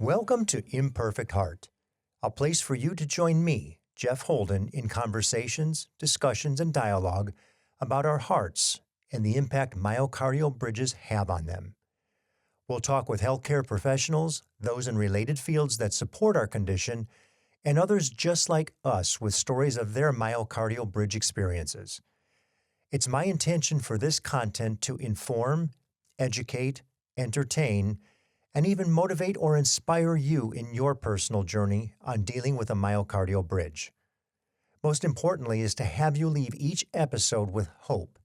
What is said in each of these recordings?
Welcome to Imperfect Heart, a place for you to join me, Jeff Holden, in conversations, discussions, and dialogue about our hearts and the impact myocardial bridges have on them. We'll talk with healthcare professionals, those in related fields that support our condition, and others just like us with stories of their myocardial bridge experiences. It's my intention for this content to inform, educate, entertain, and even motivate or inspire you in your personal journey on dealing with a myocardial bridge. Most importantly is to have you leave each episode with hope,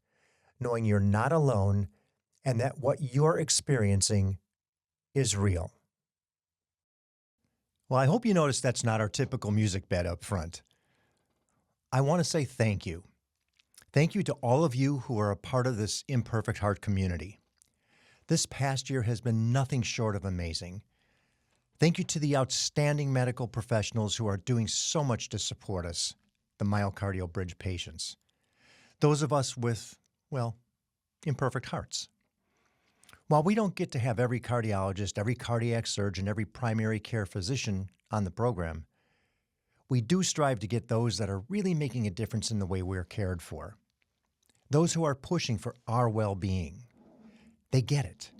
knowing you're not alone and that what you're experiencing is real. Well, I hope you noticed that's not our typical music bed up front. I want to say thank you. Thank you to all of you who are a part of this Imperfect Heart community. This past year has been nothing short of amazing. Thank you to the outstanding medical professionals who are doing so much to support us, the myocardial bridge patients. Those of us with, well, imperfect hearts. While we don't get to have every cardiologist, every cardiac surgeon, every primary care physician on the program, we do strive to get those that are really making a difference in the way we're cared for. Those who are pushing for our well-being. They get it.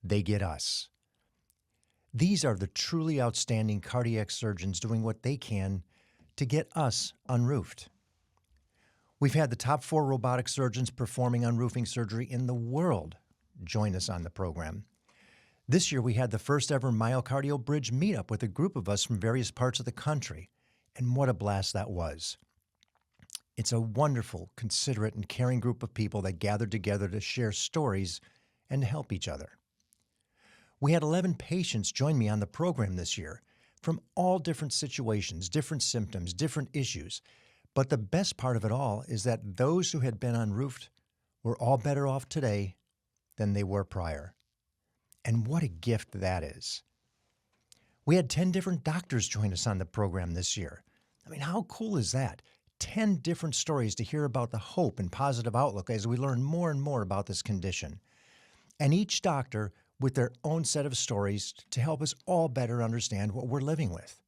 They get us. These are the truly outstanding cardiac surgeons doing what they can to get us unroofed. We've had the top 4 robotic surgeons performing unroofing surgery in the world join us on the program. This year we had the first ever Myocardial Bridge meetup with a group of us from various parts of the country, and what a blast that was. It's a wonderful, considerate, and caring group of people that gathered together to share stories and to help each other. We had 11 patients join me on the program this year from all different situations, different symptoms, different issues. But the best part of it all is that those who had been unroofed were all better off today than they were prior. And what a gift that is. We had 10 different doctors join us on the program this year. I mean, how cool is that? 10 different stories to hear about the hope and positive outlook as we learn more and more about this condition. And each doctor with their own set of stories to help us all better understand what we're living with.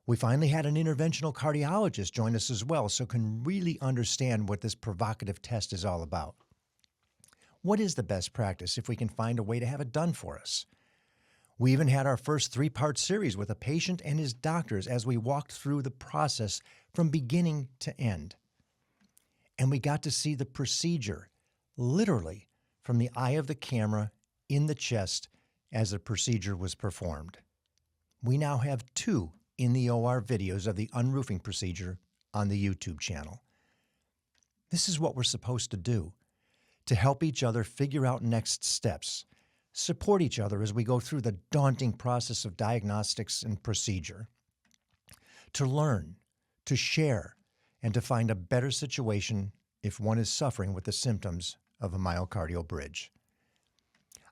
We finally had an interventional cardiologist join us as well, so can really understand what this provocative test is all about. What is the best practice if we can find a way to have it done for us? We even had our first 3-part series with a patient and his doctors as we walked through the process from beginning to end. And we got to see the procedure, literally, from the eye of the camera in the chest as the procedure was performed. We now have 2 in the OR videos of the unroofing procedure on the YouTube channel. This is what we're supposed to do, to help each other figure out next steps, support each other as we go through the daunting process of diagnostics and procedure, to learn, to share, and to find a better situation if one is suffering with the symptoms of a myocardial bridge.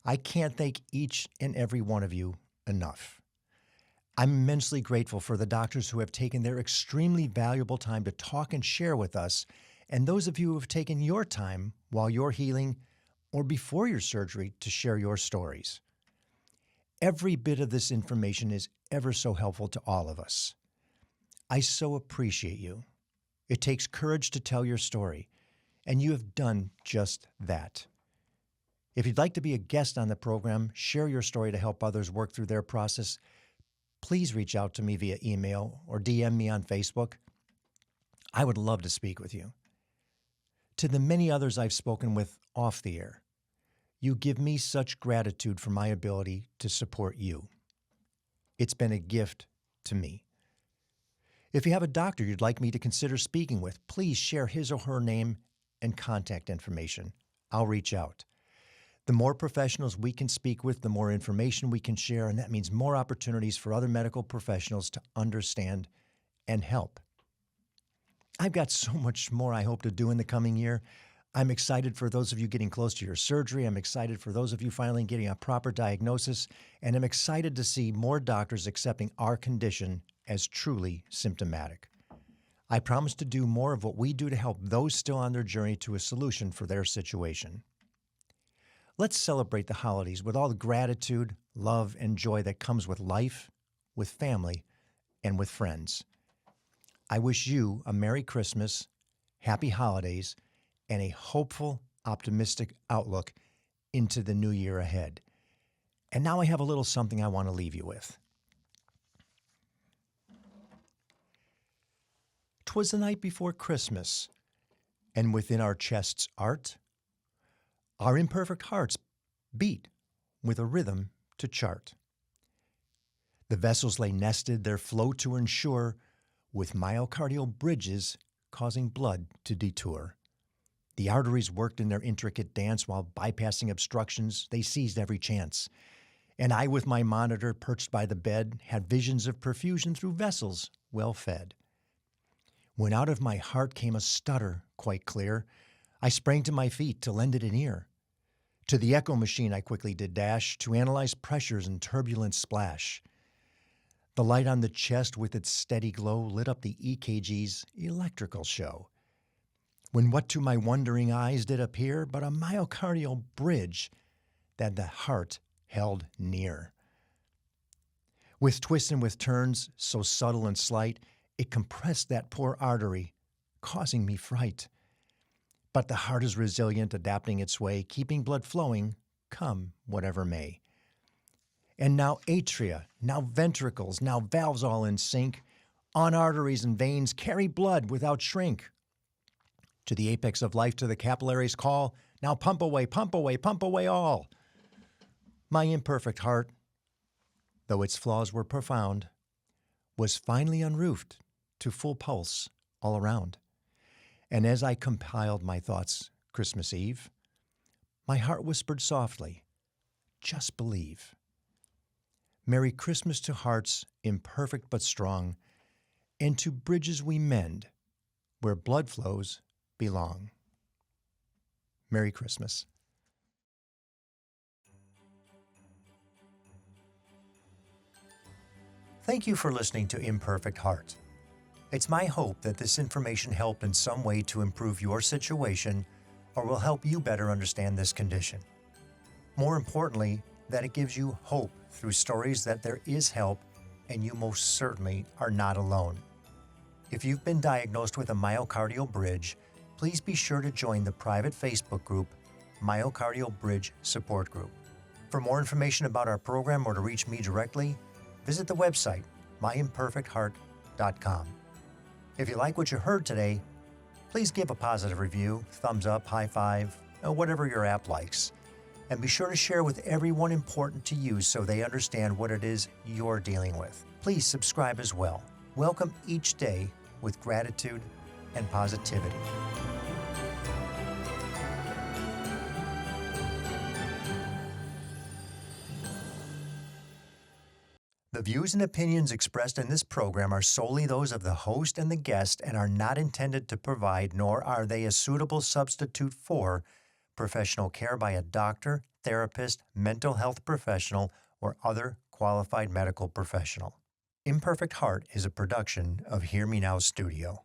I can't thank each and every one of you enough. I'm immensely grateful for the doctors who have taken their extremely valuable time to talk and share with us, and those of you who have taken your time while you're healing or before your surgery to share your stories. Every bit of this information is ever so helpful to all of us. I so appreciate you. It takes courage to tell your story, and you have done just that. If you'd like to be a guest on the program, share your story to help others work through their process, please reach out to me via email or DM me on Facebook. I would love to speak with you. To the many others I've spoken with off the air, you give me such gratitude for my ability to support you. It's been a gift to me. If you have a doctor you'd like me to consider speaking with, please share his or her name and contact information. I'll reach out. The more professionals we can speak with, the more information we can share, and that means more opportunities for other medical professionals to understand and help. I've got so much more I hope to do in the coming year. I'm excited for those of you getting close to your surgery. I'm excited for those of you finally getting a proper diagnosis. And I'm excited to see more doctors accepting our condition as truly symptomatic. I promise to do more of what we do to help those still on their journey to a solution for their situation. Let's celebrate the holidays with all the gratitude, love, and joy that comes with life, with family, and with friends. I wish you a Merry Christmas, Happy Holidays, and a hopeful, optimistic outlook into the new year ahead. And now I have a little something I want to leave you with. 'Twas the night before Christmas, and within our chests art, our imperfect hearts beat with a rhythm to chart. The vessels lay nested, their flow to ensure, with myocardial bridges causing blood to detour. The arteries worked in their intricate dance while bypassing obstructions, they seized every chance. And I, with my monitor perched by the bed, had visions of perfusion through vessels well fed. When out of my heart came a stutter quite clear, I sprang to my feet to lend it an ear. To the echo machine I quickly did dash to analyze pressures and turbulent splash. The light on the chest with its steady glow lit up the EKG's electrical show. When what to my wondering eyes did appear but a myocardial bridge that the heart held near. With twists and with turns, so subtle and slight, it compressed that poor artery, causing me fright. But the heart is resilient, adapting its way, keeping blood flowing, come whatever may. And now atria, now ventricles, now valves all in sync, on arteries and veins carry blood without shrink. To the apex of life, to the capillaries call, now pump away, pump away, pump away all. My imperfect heart, though its flaws were profound, was finally unroofed to full pulse all around. And as I compiled my thoughts Christmas Eve, my heart whispered softly, just believe. Merry Christmas to hearts imperfect but strong, and to bridges we mend where blood flows belong. Merry Christmas. Thank you for listening to Imperfect Heart. It's my hope that this information helped in some way to improve your situation or will help you better understand this condition. More importantly, that it gives you hope through stories that there is help and you most certainly are not alone. If you've been diagnosed with a myocardial bridge, please be sure to join the private Facebook group, Myocardial Bridge Support Group. For more information about our program or to reach me directly, visit the website, myimperfectheart.com. If you like what you heard today, please give a positive review, thumbs up, high five, or whatever your app likes. And be sure to share with everyone important to you so they understand what it is you're dealing with. Please subscribe as well. Welcome each day with gratitude and positivity. The views and opinions expressed in this program are solely those of the host and the guest and are not intended to provide, nor are they a suitable substitute for, professional care by a doctor, therapist, mental health professional, or other qualified medical professional. Imperfect Heart is a production of Hear Me Now Studio.